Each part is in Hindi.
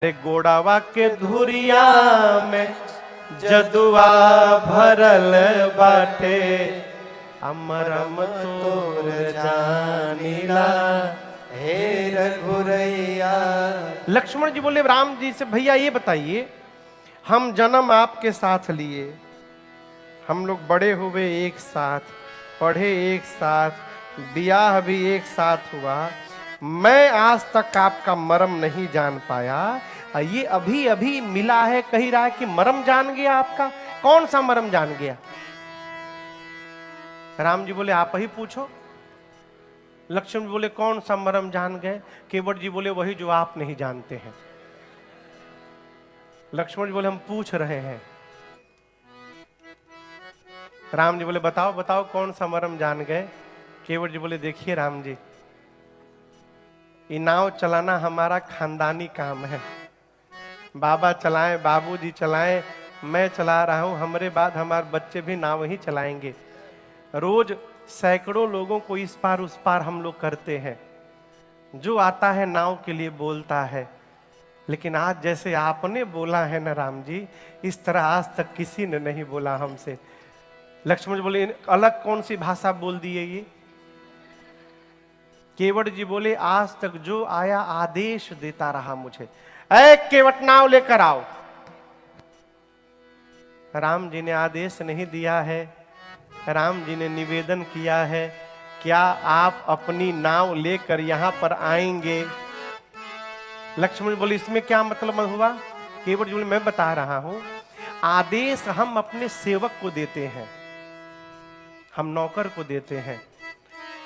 रे गोड़ावा के धुरिया में जदुआ भरल बाटे, अमरम तोर जानीला हे रघुरैया। लक्ष्मण जी बोले राम जी से, भैया ये बताइए, हम जन्म आपके साथ लिए, हम लोग बड़े हुए एक साथ, पढ़े एक साथ, ब्याह भी एक साथ हुआ, मैं आज तक आपका मर्म नहीं जान पाया, ये अभी अभी मिला है, कही रहा है कि मर्म जान गया आपका। कौन सा मर्म जान गया? राम जी बोले आप ही पूछो। लक्ष्मण जी बोले कौन सा मर्म जान गए? केवट जी बोले वही जो आप नहीं जानते हैं। लक्ष्मण जी बोले हम पूछ रहे हैं। राम जी बोले बताओ बताओ कौन सा मर्म जान गए? केवट जी बोले देखिए राम जी, ये नाव चलाना हमारा खानदानी काम है, बाबा चलाएं, बाबूजी चलाएं, मैं चला रहा हूं, हमारे बाद हमारे बच्चे भी नाव ही चलाएंगे। रोज सैकड़ों लोगों को इस पार उस पार हम लोग करते हैं, जो आता है नाव के लिए बोलता है, लेकिन आज जैसे आपने बोला है ना राम जी, इस तरह आज तक किसी ने नहीं बोला हमसे। लक्ष्मण जी बोले अलग कौन सी भाषा बोल दी है ये? केवट जी बोले आज तक जो आया आदेश देता रहा मुझे, ऐ केवट नाव लेकर आओ। राम जी ने आदेश नहीं दिया है, राम जी ने निवेदन किया है, क्या आप अपनी नाव लेकर यहां पर आएंगे? लक्ष्मण बोले इसमें क्या मतलब हुआ? केवट जी बोले मैं बता रहा हूं, आदेश हम अपने सेवक को देते हैं, हम नौकर को देते हैं,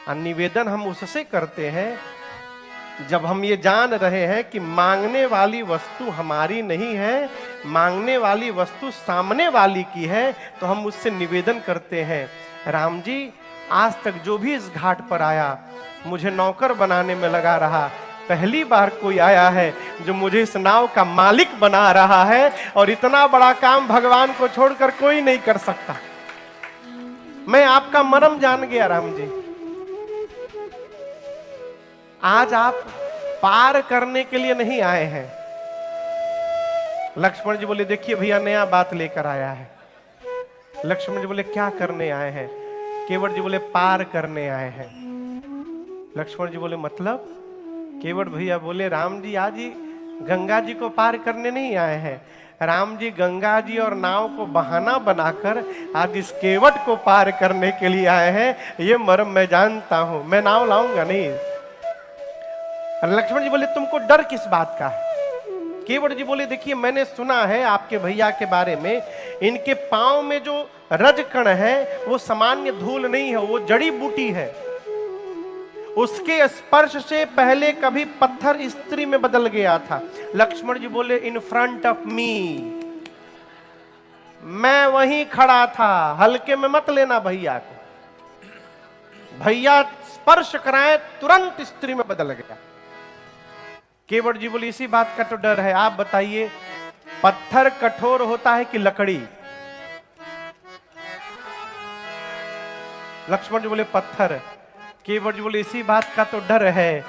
और निवेदन हम उससे करते हैं जब हम ये जान रहे हैं कि मांगने वाली वस्तु हमारी नहीं है, मांगने वाली वस्तु सामने वाली की है, तो हम उससे निवेदन करते हैं। राम जी आज तक जो भी इस घाट पर आया मुझे नौकर बनाने में लगा रहा, पहली बार कोई आया है जो मुझे इस नाव का मालिक बना रहा है, और इतना बड़ा काम भगवान को छोड़कर कोई नहीं कर सकता। मैं आपका मर्म जान गया राम जी, आज आप पार करने के लिए नहीं आए हैं। लक्ष्मण जी बोले देखिए भैया नया बात लेकर आया है। लक्ष्मण जी बोले क्या करने आए हैं? केवट जी बोले पार करने आए हैं। लक्ष्मण जी बोले मतलब? केवट भैया बोले राम जी आज ही गंगा जी को पार करने नहीं आए हैं, राम जी गंगा जी और नाव को बहाना बनाकर आज इस केवट को पार करने के लिए आए हैं। ये मर्म मैं जानता हूं, मैं नाव लाऊंगा नहीं। लक्ष्मण जी बोले तुमको डर किस बात का है? केवट जी बोले देखिए मैंने सुना है आपके भैया के बारे में, इनके पांव में जो रजकण है वो सामान्य धूल नहीं है, वो जड़ी बूटी है, उसके स्पर्श से पहले कभी पत्थर स्त्री में बदल गया था। लक्ष्मण जी बोले इन फ्रंट ऑफ मी, मैं वहीं खड़ा था, हल्के में मत लेना भैया को, भैया स्पर्श कराए तुरंत स्त्री में बदल गया। केवट जी बोले इसी बात का तो डर है, आप बताइए पत्थर कठोर होता है कि लकड़ी? लक्ष्मण जी बोले पत्थर। केवट जी बोले इसी बात का तो डर है,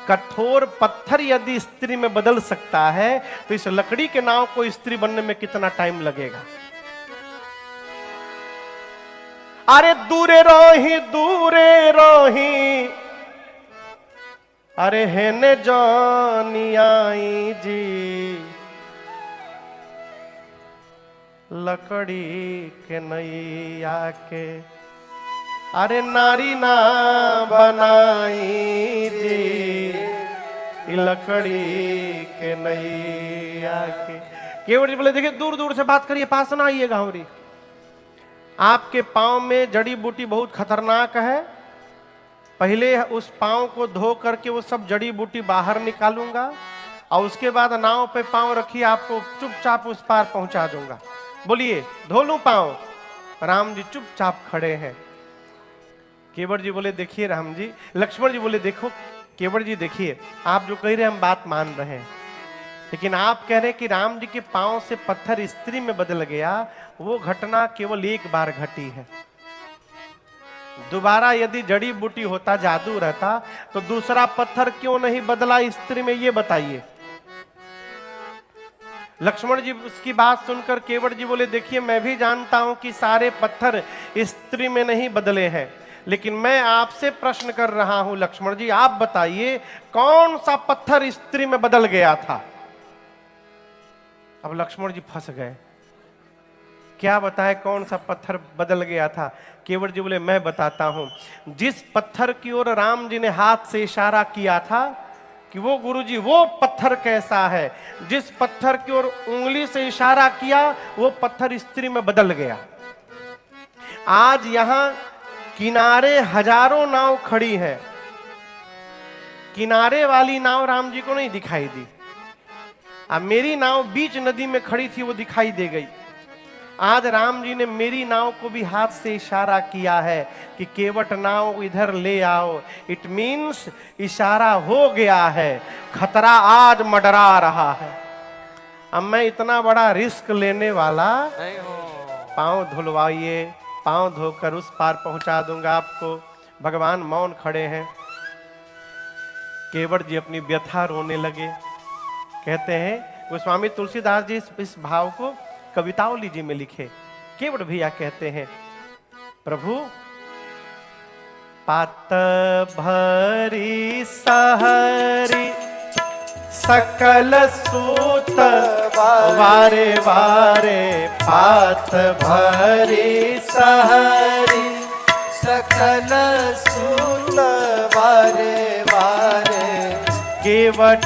कठोर पत्थर यदि स्त्री में बदल सकता है तो इस लकड़ी के नाव को स्त्री बनने में कितना टाइम लगेगा? अरे दूरे रोही अरे हेने जानी आई जी, लकड़ी के नैया के अरे नारी ना बनाई जी, लकड़ी के नैया के। केवट जी बोले देखिए दूर दूर से बात करिए, पास ना आइएगा हमारी। आपके पांव में जड़ी बूटी बहुत खतरनाक है, पहले उस पांव को धो करके वो सब जड़ी बूटी बाहर निकालूंगा, और उसके बाद नाव पे पांव रखिए, आपको चुपचाप उस पार पहुंचा दूंगा। बोलिए धो लूं पांव? राम जी चुपचाप खड़े हैं। केवट जी बोले देखिए राम जी, लक्ष्मण जी बोले देखो केवट जी देखिए, आप जो कह रहे हैं हम बात मान रहे हैं, लेकिन आप कह रहे हैं कि राम जी के पांव से पत्थर स्त्री में बदल गया, वो घटना केवल एक बार घटी है। दोबारा यदि जड़ी बूटी होता, जादू रहता, तो दूसरा पत्थर क्यों नहीं बदला स्त्री में, ये बताइए। लक्ष्मण जी उसकी बात सुनकर केवट जी बोले, देखिए मैं भी जानता हूं कि सारे पत्थर स्त्री में नहीं बदले हैं, लेकिन मैं आपसे प्रश्न कर रहा हूं लक्ष्मण जी, आप बताइए कौन सा पत्थर स्त्री में बदल गया था। अब लक्ष्मण जी फंस गए, क्या बताए कौन सा पत्थर बदल गया था। केवट जी बोले, मैं बताता हूं, जिस पत्थर की ओर राम जी ने हाथ से इशारा किया था कि वो गुरुजी वो पत्थर कैसा है, जिस पत्थर की ओर उंगली से इशारा किया वो पत्थर स्त्री में बदल गया। आज यहां किनारे हजारों नाव खड़ी है, किनारे वाली नाव राम जी को नहीं दिखाई दी। अब मेरी नाव बीच नदी में खड़ी थी, वो दिखाई दे गई। आज राम जी ने मेरी नाव को भी हाथ से इशारा किया है कि केवट नाव इधर ले आओ। इट मीन्स इशारा हो गया है, खतरा आज मंडरा रहा है। अब मैं इतना बड़ा रिस्क लेने वाला नहीं हूं। पांव धुलवाइए, पांव धोकर उस पार पहुंचा दूंगा आपको। भगवान मौन खड़े हैं। केवट जी अपनी व्यथा रोने लगे। कहते हैं गोस्वामी तुलसीदास जी इस भाव को कवितावली जी में लिखे। केवट भैया कहते हैं, प्रभु पात भरी सहरी सकल सूत वारे वारे, पात भरी सहरी सकल सूत वारे वारे, केवट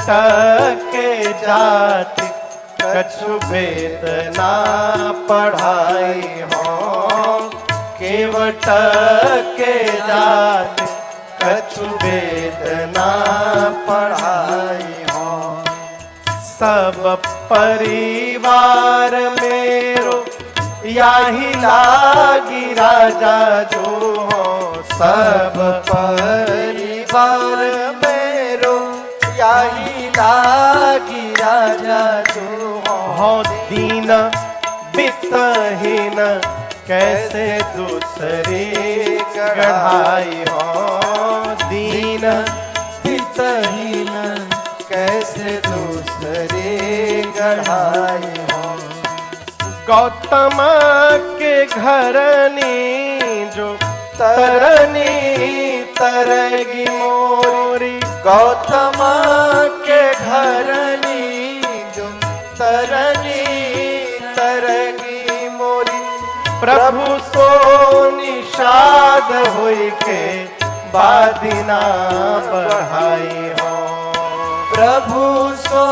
के जाति कछु वेद ना पढ़ाई हो, केवट के जाति कछु वेद ना पढ़ाई हो। सब परिवार मेरो याही लागी राजा जो हो, सब परिवार मेरो याही लागी राजा जो हो। दीन वित्तहीन कैसे दूसरे गढ़ाई हो, दीन वित्तहीन कैसे दूसरे गढ़ाई हो। गौतम के घरनी जो तरनी तरगी मोरी, गौतम के घरनी जो तरनी तरगी मोरी, प्रभु सो निषाद होई के बादिना बढ़ाई हो, प्रभु सो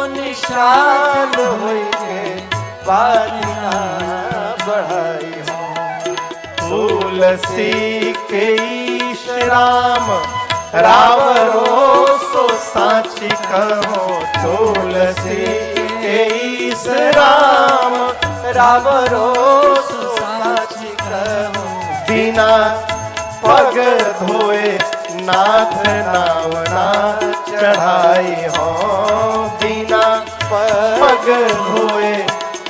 निषाद होई के बादिना बढ़ाई हो। तुलसी के ईश राम रावरो सो साची कहो, तुलसी के ईश राम रावरो सो साची कहो। बिना पग धोए नाथ नाव ना चढ़ाई हो, बिना पग धोए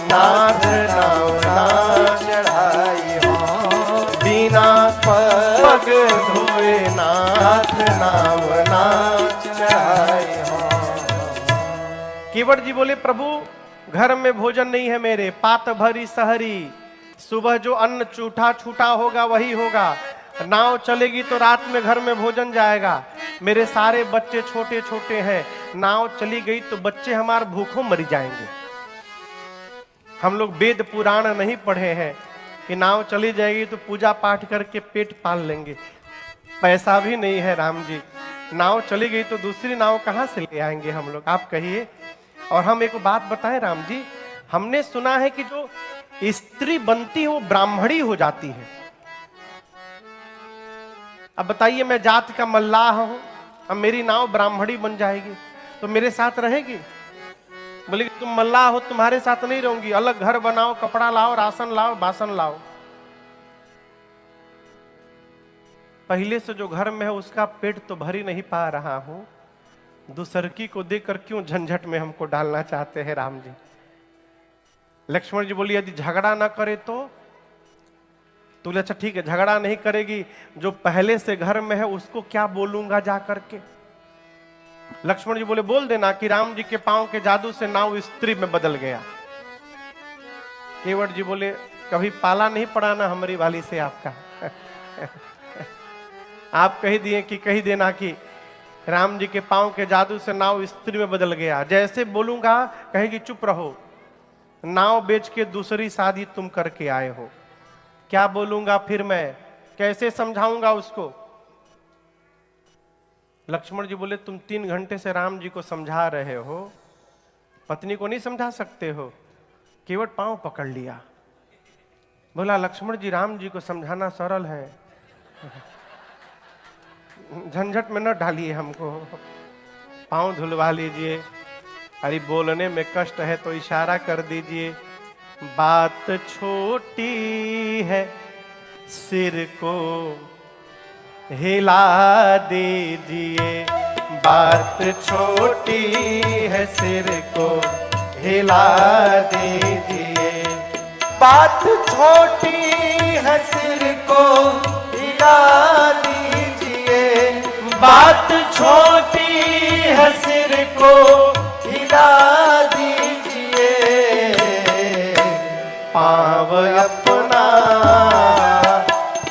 नाथ नाव ना चढ़ाई हो, बिना पग धोए नाथ नाव ना चढ़ाई हो। केवट जी बोले, प्रभु घर में भोजन नहीं है मेरे, पात भरी सहरी, सुबह जो अन्न छूटा छूटा होगा वही होगा। नाव चलेगी तो रात में घर में भोजन जाएगा। मेरे सारे बच्चे छोटे छोटे हैं, नाव चली गई तो बच्चे हमारे भूखों मर जाएंगे। हम लोग वेद पुराण नहीं पढ़े हैं कि नाव चली जाएगी तो पूजा पाठ करके पेट पाल लेंगे। पैसा भी नहीं है राम जी, नाव चली गई तो दूसरी नाव कहां से ले आएंगे हम लोग, आप कहिए। और हम एक बात बताएं राम जी, हमने सुना है कि जो स्त्री बनती है वो ब्राह्मणी हो जाती है। अब बताइए, मैं जात का मल्लाह हूं, अब मेरी नाव ब्राह्मणी बन जाएगी तो मेरे साथ रहेगी? बोले तुम मल्लाह हो, तुम्हारे साथ नहीं रहूंगी, अलग घर बनाओ, कपड़ा लाओ, राशन लाओ, बासन लाओ। पहले से जो घर में है उसका पेट तो भर ही नहीं पा रहा हूं, दूसरकी को देकर क्यों झंझट में हमको डालना चाहते हैं राम जी। लक्ष्मण जी बोली, यदि झगड़ा ना करे तो बोले अच्छा ठीक है, झगड़ा नहीं करेगी, जो पहले से घर में है उसको क्या बोलूंगा जा करके। लक्ष्मण जी बोले बोल देना कि राम जी के पांव के जादू से नाव स्त्री में बदल गया। केवट जी बोले कभी पाला नहीं पड़ा ना हमारी वाली से आपका। आप कह दिए कि कह देना कि राम जी के पांव के जादू से नाव स्त्री में बदल गया। जैसे बोलूंगा कहेगी चुप रहो, नाव बेच के दूसरी शादी तुम करके आए हो। क्या बोलूंगा फिर मैं, कैसे समझाऊंगा उसको? लक्ष्मण जी बोले तुम 3 घंटे से राम जी को समझा रहे हो, पत्नी को नहीं समझा सकते हो? केवट पांव पकड़ लिया, बोला लक्ष्मण जी राम जी को समझाना सरल है, झंझट में न डालिए हमको, पांव धुलवा लीजिए। अरे बोलने में कष्ट है तो इशारा कर दीजिए। बात छोटी है सिर को हिला दीजिए, बात छोटी है सिर को हिला दीजिए, बात छोटी है सिर को हिला दीजिए, बात छोटी है सिर को हिला दीजिए, पाँव अपना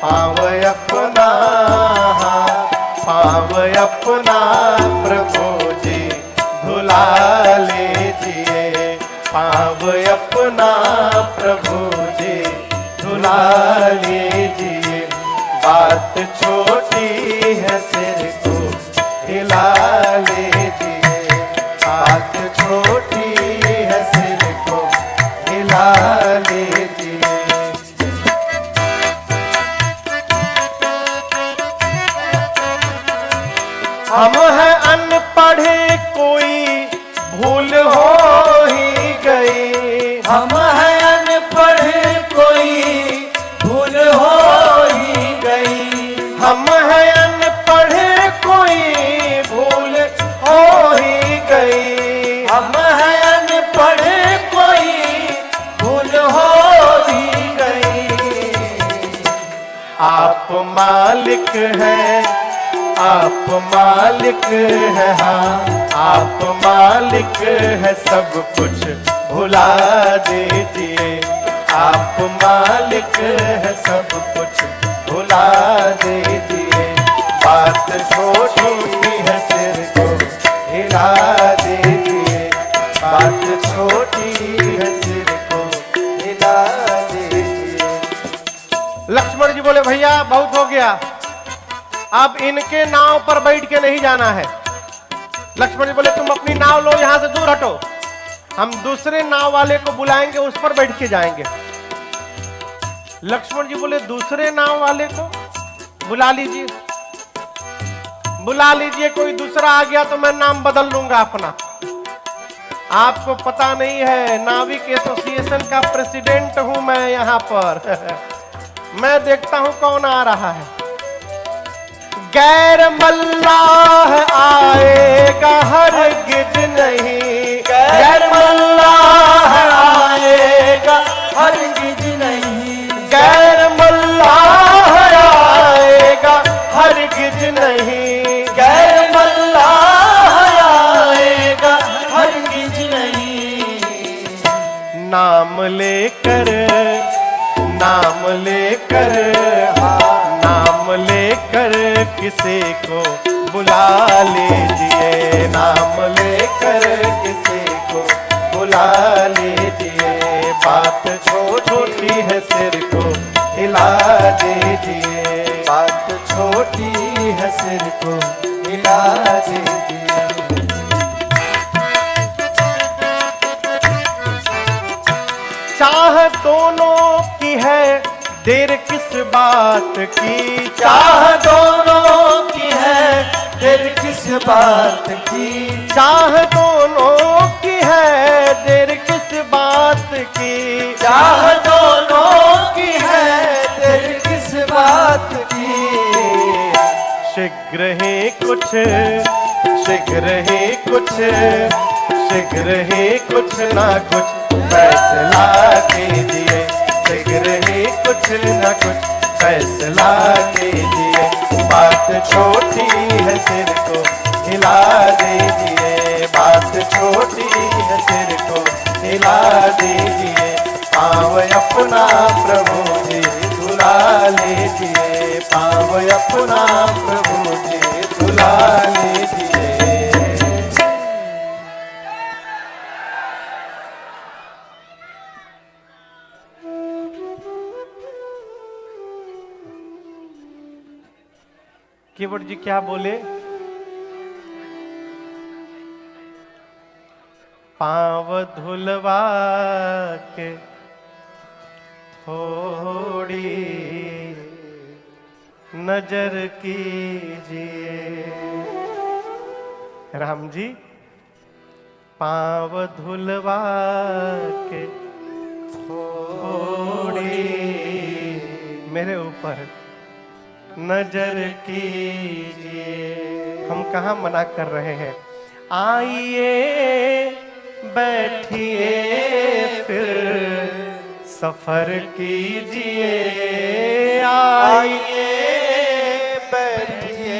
पाँव अपना पाँव अपना प्रभु जी धुला लीजिए, पाँव अपना प्रभु जी धुला लीजिए, बात छोटी है सिर को हिला लीजिए, बात छोटी है सिर को हिला लीजिए। हम हैं अनपढ़े कोई भूल हो ही गई, हम हैं अनपढ़े कोई भूल हो ही गई, हम हैं अनपढ़े कोई भूल हो ही गई, हम हैं अनपढ़े कोई भूल हो ही गई, आप मालिक हैं आप मालिक है, हाँ आप मालिक है, सब कुछ भुला दीजिए, आप मालिक है, सब कुछ भुला दीजिए, बात छोटी है सिर को हिला दीजिए, बात छोटी है सिर को हिला दीजिए। लक्ष्मण जी बोले भैया बहुत हो गया, अब इनके नाव पर बैठ के नहीं जाना है। लक्ष्मण जी बोले तुम अपनी नाव लो, यहां से दूर हटो, हम दूसरे नाव वाले को बुलाएंगे, उस पर बैठ के जाएंगे। लक्ष्मण जी बोले दूसरे नाव वाले को बुला लीजिए, बुला लीजिए, कोई दूसरा आ गया तो मैं नाम बदल लूंगा अपना। आपको पता नहीं है नाविक एसोसिएशन का प्रेसिडेंट हूं मैं यहां पर। मैं देखता हूं कौन आ रहा है। गैर मल्लाह आएगा हरगिज नहीं, गैर मल्लाह आएगा हरगिज नहीं, गैर मल्लाह आएगा हरगिज नहीं, गैर मल्लाह आएगा हरगिज नहीं, नाम लेकर नाम लेकर नाम लेकर किसी को बुला लीजिए, नाम लेकर किसी को बुला लीजिए, बात छोटी है सिर को हिला दीजिए, बात छोटी है सिर को हिला दीजिए, चाह दोनों की है देर किस बात की, चाह दोनों की है देर किस बात की, चाह दोनों की है देर किस बात की, चाह दोनों की है देर किस बात की, शीघ्र ही कुछ शीघ्र ही कुछ शीघ्र ही कुछ ना कुछ फैसला कीजिए, शीघ्र ही कुछ ना कुछ फैसला कीजिए, बात छोटी है सिर को हिला दीजिए, बात छोटी है सिर को हिला दीजिए, पाँव अपना प्रभु जी धुला लीजिए, पाँव अपना प्रभु जी धुला लीजिए। केवट जी क्या बोले? पाँव धुलवा के थोड़ी नजर कीजिए। राम जी पाँव धुलवा के थोड़ी मेरे ऊपर नजर कीजिए। हम कहाँ मना कर रहे हैं? आइए बैठिए फिर सफर कीजिए, आइए बैठिए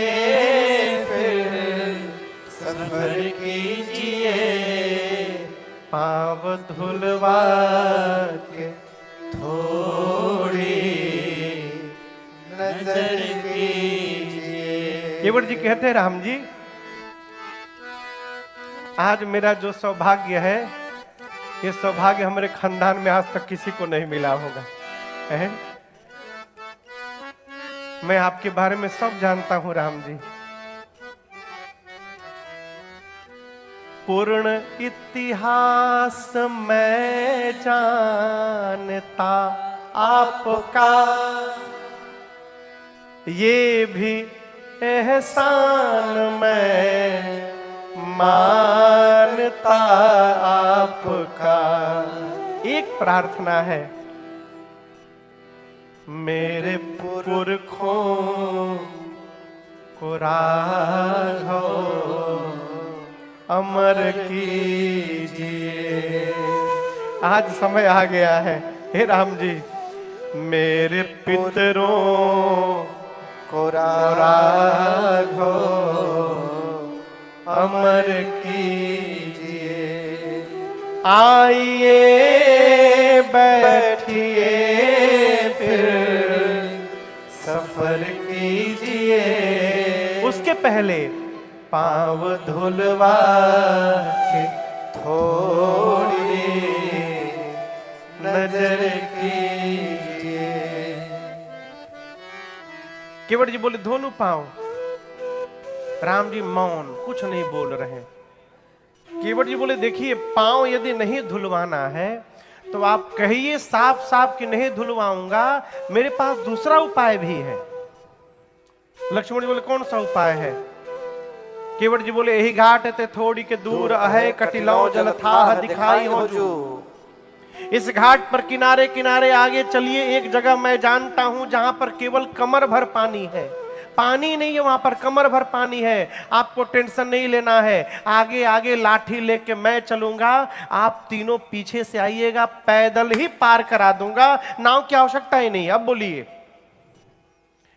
फिर सफर कीजिए, पाँव धुलवा के थोड़ी नजर कीजिए। केवट जी कहते हैं राम जी आज मेरा जो सौभाग्य है, ये सौभाग्य हमारे खानदान में आज तक किसी को नहीं मिला होगा। है? मैं आपके बारे में सब जानता हूं राम जी। पूर्ण इतिहास मैं जानता आपका, ये भी एहसान मैं मानता आपका। एक प्रार्थना है, मेरे पुरखों को राघव अमर कीजिए। आज समय आ गया है हे राम जी, मेरे पितरों को राघव अमर कीजिए। आइए बैठिए फिर सफर कीजिए, उसके पहले पाँव धुलवा के थोड़ी नजर कीजिए। केवट जी बोले धो लूं पाँव? राम जी मौन, कुछ नहीं बोल रहे। केवट जी बोले देखिए पांव यदि नहीं धुलवाना है तो आप कहिए साफ साफ कि नहीं धुलवाऊंगा, मेरे पास दूसरा उपाय भी है। लक्ष्मण जी बोले कौन सा उपाय है? केवट जी बोले यही घाट ते थोड़ी के दूर है, कटिलौ जल था दिखाई हो जो। इस घाट पर किनारे किनारे आगे चलिए, एक जगह मैं जानता हूं जहां पर केवल कमर भर पानी है। पानी नहीं है वहां पर, कमर भर पानी है। आपको टेंशन नहीं लेना है। आगे आगे लाठी लेके मैं चलूंगा, आप तीनों पीछे से आइएगा, पैदल ही पार करा दूंगा, नाव की आवश्यकता ही नहीं। अब बोलिए।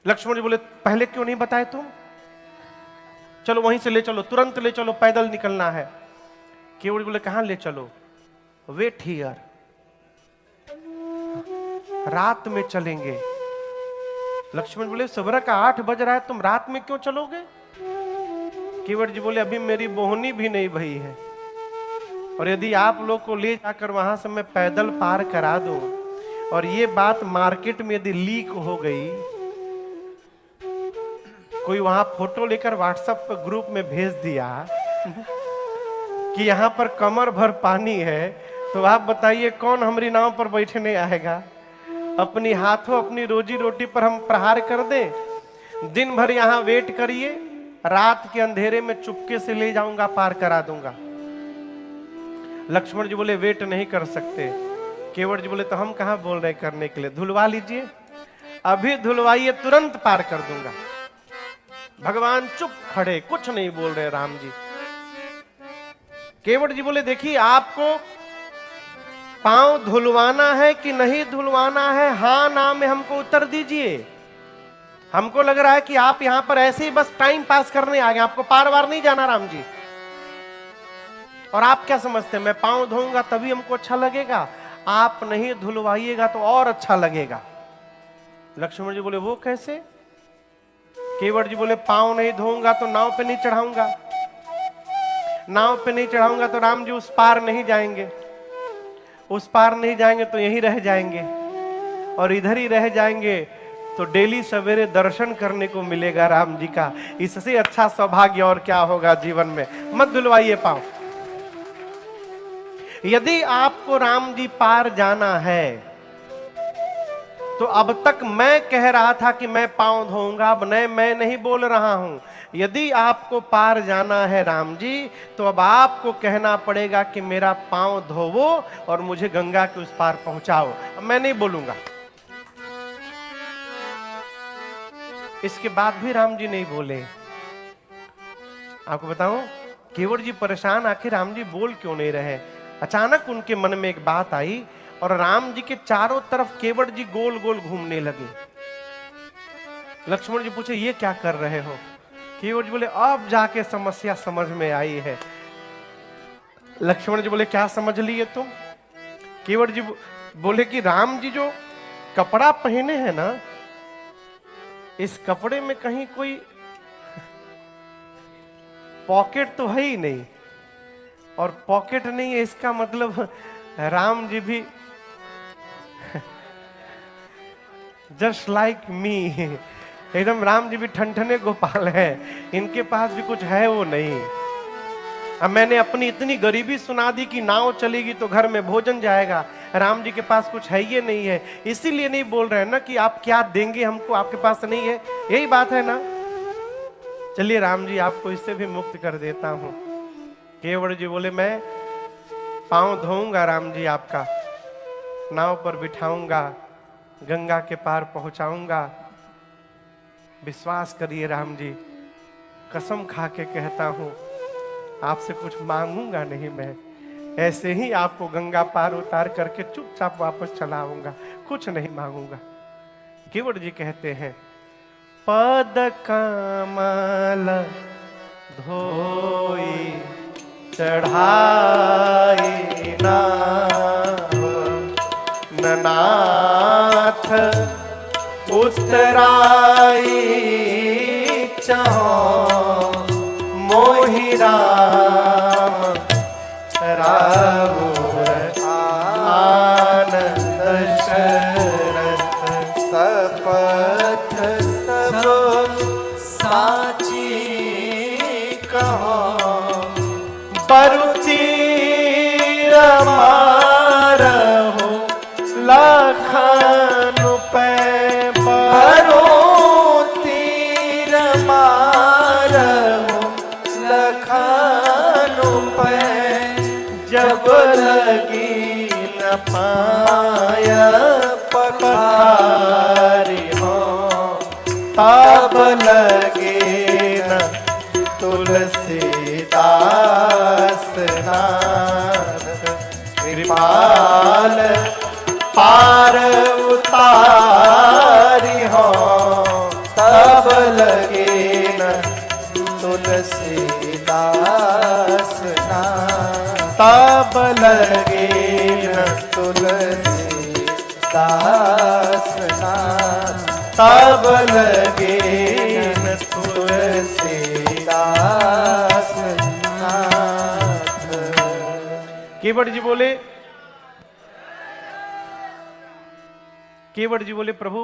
लक्ष्मण जी बोले पहले क्यों नहीं बताए तुम? चलो वहीं से ले चलो, तुरंत ले चलो, पैदल निकलना है। केवट बोले कहां ले चलो? वेट हियर, रात में चलेंगे। लक्ष्मण बोले सुबह का 8 बज रहा है, तुम रात में क्यों चलोगे? केवट जी बोले अभी मेरी बोहनी भी नहीं भई है, और यदि आप लोग को ले जाकर वहां से मैं पैदल पार करा दूं और ये बात मार्केट में यदि लीक हो गई, कोई वहां फोटो लेकर व्हाट्सएप पर ग्रुप में भेज दिया कि यहां पर कमर भर पानी है, तो आप बताइए कौन हमारी नाव पर बैठने आएगा? अपनी हाथों अपनी रोजी रोटी पर हम प्रहार कर दें। दिन भर यहां वेट करिए, रात के अंधेरे में चुपके से ले जाऊंगा, पार करा दूंगा। लक्ष्मण जी बोले वेट नहीं कर सकते। केवट जी बोले तो हम कहां बोल रहे करने के लिए, धुलवा लीजिए, अभी धुलवाइए, तुरंत पार कर दूंगा। भगवान चुप खड़े, कुछ नहीं बोल रहे राम जी। केवट जी बोले देखिए आपको पांव धुलवाना है कि नहीं धुलवाना है, हां ना में हमको उत्तर दीजिए। हमको लग रहा है कि आप यहां पर ऐसे ही बस टाइम पास करने आ गए, आपको पार वार नहीं जाना राम जी। और आप क्या समझते हैं मैं पांव धोऊंगा तभी हमको अच्छा लगेगा? आप नहीं धुलवाइएगा तो और अच्छा लगेगा। लक्ष्मण जी बोले वो कैसे? केवट जी बोले पांव नहीं धोऊंगा तो नाव पे नहीं चढ़ाऊंगा, नाव पे नहीं चढ़ाऊंगा तो राम जी उस पार नहीं जाएंगे, उस पार नहीं जाएंगे तो यहीं रह जाएंगे, और इधर ही रह जाएंगे तो डेली सवेरे दर्शन करने को मिलेगा राम जी का। इससे अच्छा सौभाग्य और क्या होगा जीवन में। मत धुलवाइए पांव। यदि आपको राम जी पार जाना है तो अब तक मैं कह रहा था कि मैं पांव धोऊंगा, अब मैं नहीं बोल रहा हूं। यदि आपको पार जाना है राम जी तो अब आपको कहना पड़ेगा कि मेरा पांव धोवो और मुझे गंगा के उस पार पहुंचाओ। अब मैं नहीं बोलूंगा। इसके बाद भी राम जी नहीं बोले। आपको बताऊं केवट जी परेशान, आखिर राम जी बोल क्यों नहीं रहे। अचानक उनके मन में एक बात आई और राम जी के चारों तरफ केवट जी गोल गोल घूमने लगे। लक्ष्मण जी पूछे ये क्या कर रहे हो? केवट जी बोले अब जाके समस्या समझ में आई है। लक्ष्मण जी बोले क्या समझ लिए तुम? केवट जी बोले कि राम जी जो कपड़ा पहने हैं ना, इस कपड़े में कहीं कोई पॉकेट तो है ही नहीं, और पॉकेट नहीं है इसका मतलब राम जी भी जस्ट लाइक मी, एकदम राम जी भी ठनठने गोपाल है, इनके पास भी कुछ है वो नहीं। अब मैंने अपनी इतनी गरीबी सुना दी कि नाव चलेगी तो घर में भोजन जाएगा, राम जी के पास कुछ है ये नहीं है, इसीलिए नहीं बोल रहे हैं ना कि आप क्या देंगे हमको, आपके पास नहीं है, यही बात है ना। चलिए राम जी आपको इससे भी मुक्त कर देता हूं। केवट जी बोले मैं पांव धोऊंगा राम जी आपका, नाव पर बिठाऊंगा, गंगा के पार पहुंचाऊंगा। विश्वास करिए राम जी, कसम खा के कहता हूं आपसे कुछ मांगूंगा नहीं मैं, ऐसे ही आपको गंगा पार उतार करके चुपचाप वापस चला आऊंगा, कुछ नहीं मांगूंगा। केवट जी कहते हैं पद कमल धोई चढ़ाई नाथ उतराई चहो मोहि राम रावण आनंद शरत सपथ सब साची कहो बरुचीर मारहु लखन पे बरो तीर मारहु लखन पे जब लगी न पाय पखारी हो तब लगे न तुलसीदास नाथ कृपाल पार उतारी हो तब लगे न तुलसीदास नाथ तब लगे न तुलसीदास नाथ तब लगे न तुलसीदास नाथ। केवट जी बोले प्रभु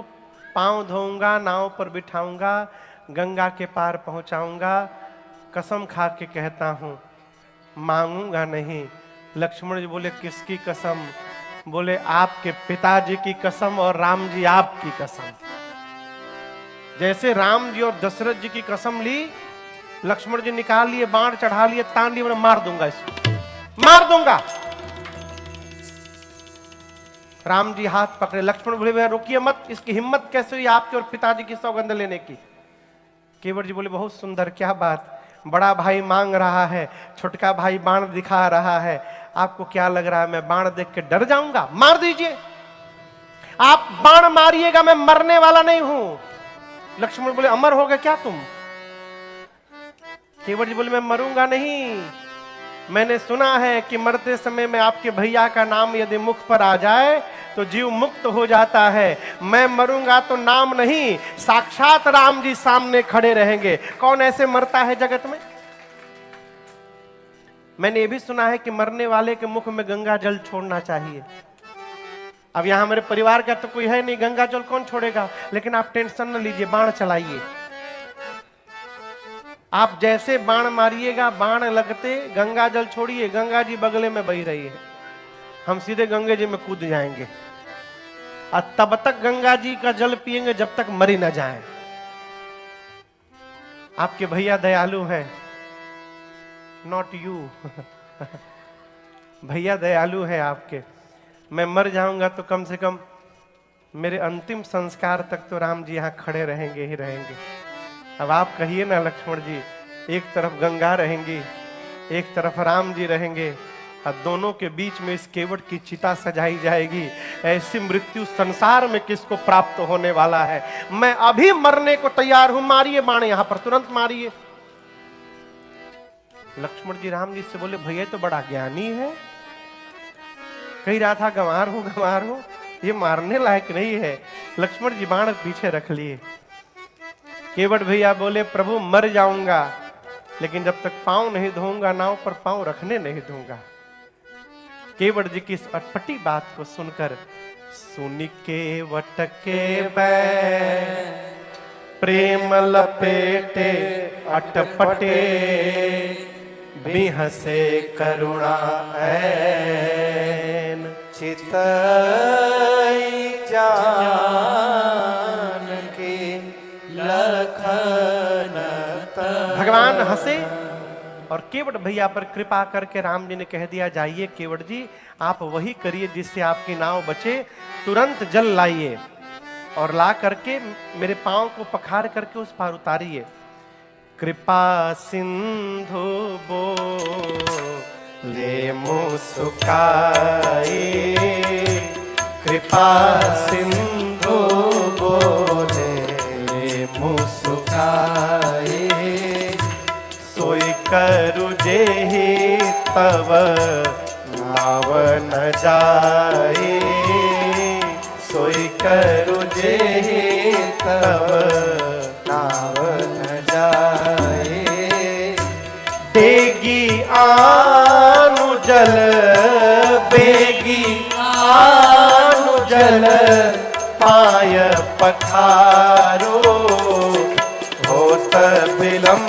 पांव धोऊंगा, नाव पर बिठाऊंगा, गंगा के पार पहुंचाऊंगा, कसम खा के कहता हूं मांगूंगा नहीं। लक्ष्मण जी बोले किसकी कसम? बोले आपके पिताजी की कसम और राम जी आपकी कसम। जैसे राम जी और दशरथ जी की कसम ली, लक्ष्मण जी निकाल लिए, बाण चढ़ा लिए, तान लिए, मार दूंगा इसको, मार दूंगा। राम जी हाथ पकड़े, लक्ष्मण बोले भैया रोकिए मत, इसकी हिम्मत कैसे हुई आपके और पिताजी की सौगंध लेने की? केवट जी बोले बहुत सुंदर, क्या बात, बड़ा भाई मांग रहा है, छोटका भाई बाण दिखा रहा है, आपको क्या लग रहा है मैं बाण देख के डर जाऊंगा? मार दीजिए, आप बाण मारिएगा, मैं मरने वाला नहीं हूं। लक्ष्मण बोले अमर हो गए क्या तुम? केवट जी बोले मैं मरूंगा नहीं, मैंने सुना है कि मरते समय में आपके भैया का नाम यदि मुख पर आ जाए तो जीव मुक्त हो जाता है। मैं मरूंगा तो नाम नहीं, साक्षात राम जी सामने खड़े रहेंगे। कौन ऐसे मरता है जगत में? मैंने ये भी सुना है कि मरने वाले के मुख में गंगा जल छोड़ना चाहिए। अब यहां मेरे परिवार का तो कोई है नहीं, गंगा जल कौन छोड़ेगा, लेकिन आप टेंशन न लीजिए, बाण चलाइए। आप जैसे बाण मारिएगा, बाण लगते गंगा जल छोड़िए, गंगा जी बगले में बही रही है, हम सीधे गंगे जी में कूद जाएंगे और तब तक गंगा जी का जल पिएंगे जब तक मरी न जाए। आपके भैया दयालु हैं, नॉट यू। भैया दयालु है आपके। मैं मर जाऊंगा तो कम से कम मेरे अंतिम संस्कार तक तो राम जी यहां खड़े रहेंगे ही रहेंगे। अब आप कहिए ना लक्ष्मण जी, एक तरफ गंगा रहेंगी, एक तरफ राम जी रहेंगे और दोनों के बीच में इस केवट की चिता सजाई जाएगी। ऐसी मृत्यु संसार में किसको प्राप्त होने वाला है? मैं अभी मरने को तैयार हूं, मारिए बाण, यहां पर तुरंत मारिए। लक्ष्मण जी राम जी से बोले भैया तो बड़ा ज्ञानी है, कही रहा था गंवार हो, ये मारने लायक नहीं है। लक्ष्मण जी बाण पीछे रख लिए। केवट भैया बोले प्रभु मर जाऊंगा, लेकिन जब तक पांव नहीं धोऊंगा नाव पर पांव रखने नहीं दूंगा। केवट जी की इस अटपटी बात को सुनकर सुनि केवट के प्रेम लपेटे अटपटे, बिहसे करुणा ऐन, चितई जान की लखन। भगवान हंसे और केवट भैया पर कृपा करके राम जी ने कह दिया जाइए केवट जी, आप वही करिए जिससे आपकी नाव बचे, तुरंत जल लाइए और ला करके मेरे पांव को पखार करके उस पार उतारिए। कृपा सिंधु बोले मुस्काए, कृपा सिंधु बोले मुस्काए, सोई करु जेहि तव नाव न जाए, सोई करु जेहि तव नाव न जाए। बेगी आनु जल, बेगी आनु जल, पाय पखारो, होत विलंब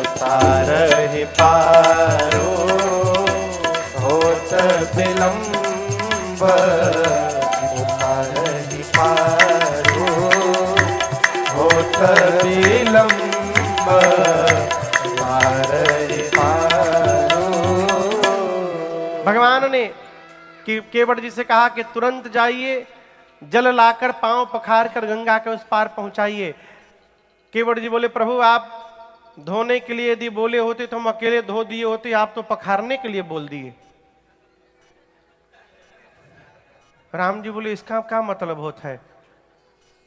उतारहि पारो, होत विलंब उतारहि पारो, होत विलंब उतारहि पारो। भगवान ने केवट जी से कहा कि तुरंत जाइए, जल लाकर पांव पखार कर गंगा के उस पार पहुंचाइए। केवट जी बोले प्रभु आप धोने के लिए यदि बोले होते तो हम अकेले धो दिए होते, आप तो पखारने के लिए बोल दिए। राम जी बोले इसका क्या मतलब होता है?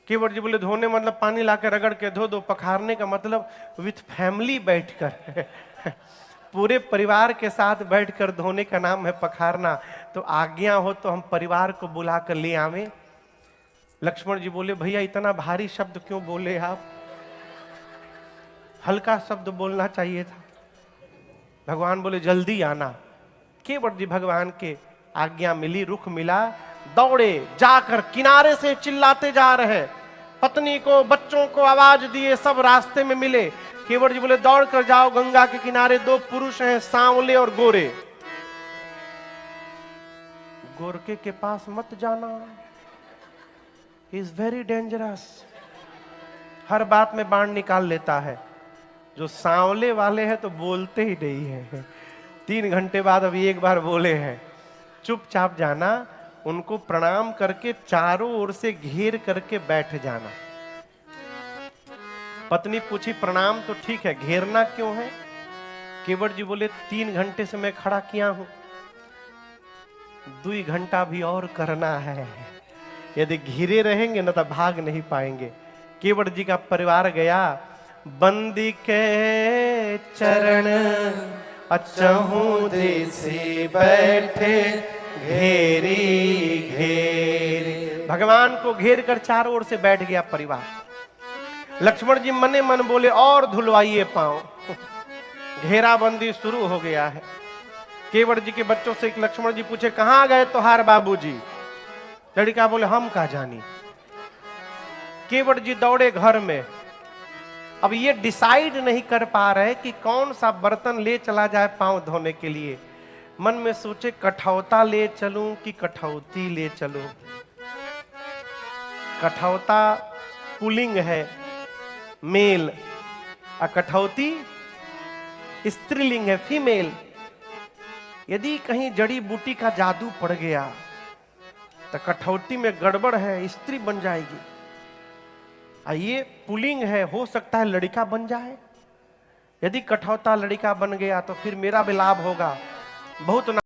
केवट जी बोले धोने मतलब पानी लाकर रगड़ के धो दो, पखारने का मतलब विथ फैमिली बैठकर पूरे परिवार के साथ बैठकर धोने का नाम है पखारना। तो आज्ञा हो तो हम परिवार को बुलाकर ले आवे। लक्ष्मण जी बोले भैया इतना भारी शब्द क्यों बोले आप, हल्का शब्द बोलना चाहिए था। भगवान बोले जल्दी आना। केवट जी भगवान के आज्ञा मिली, रुख मिला, दौड़े जाकर किनारे से चिल्लाते जा रहे, पत्नी को बच्चों को आवाज दिए, सब रास्ते में मिले। केवट जी बोले दौड़ कर जाओ गंगा के किनारे, दो पुरुष हैं सांवले और गोरे, गोरके के पास मत जाना, इज वेरी डेंजरस। हर बात में बाण निकाल लेता है। जो सांवले वाले हैं तो बोलते ही नहीं है, 3 घंटे बाद अभी एक बार बोले हैं। चुपचाप जाना, उनको प्रणाम करके चारों ओर से घेर करके बैठ जाना। पत्नी पूछी प्रणाम तो ठीक है, घेरना क्यों है? केवट जी बोले 3 घंटे से मैं खड़ा किया हूं, 2 घंटा भी और करना है। यदि घिरे रहेंगे ना तो भाग नहीं पाएंगे। केवट जी का परिवार गया, बंदी के चरण अचहू देसी बैठे घेरी घेरी। भगवान को घेर कर चारों ओर से बैठ गया परिवार। लक्ष्मण जी मने मन बोले और धुलवाइए पांव। घेराबंदी शुरू हो गया है। केवट जी के बच्चों से लक्ष्मण जी पूछे, कहां गए तोहार बाबूजी? लड़का बोले, हम का जानी। केवट जी दौड़े घर में। अब ये डिसाइड नहीं कर पा रहे कि कौन सा बर्तन ले चला जाए पांव धोने के लिए। मन में सोचे, कठौता ले चलूं कि कठौती ले चलूं। कठौता पुल्लिंग है, मेल, और कठौती स्त्रीलिंग है, फीमेल। यदि कहीं जड़ी बूटी का जादू पड़ गया तो कठौती में गड़बड़ है, स्त्री बन जाएगी। ये पुल्लिंग है, हो सकता है लड़का बन जाए। यदि कठौता लड़का बन गया तो फिर मेरा भी लाभ होगा। बहुत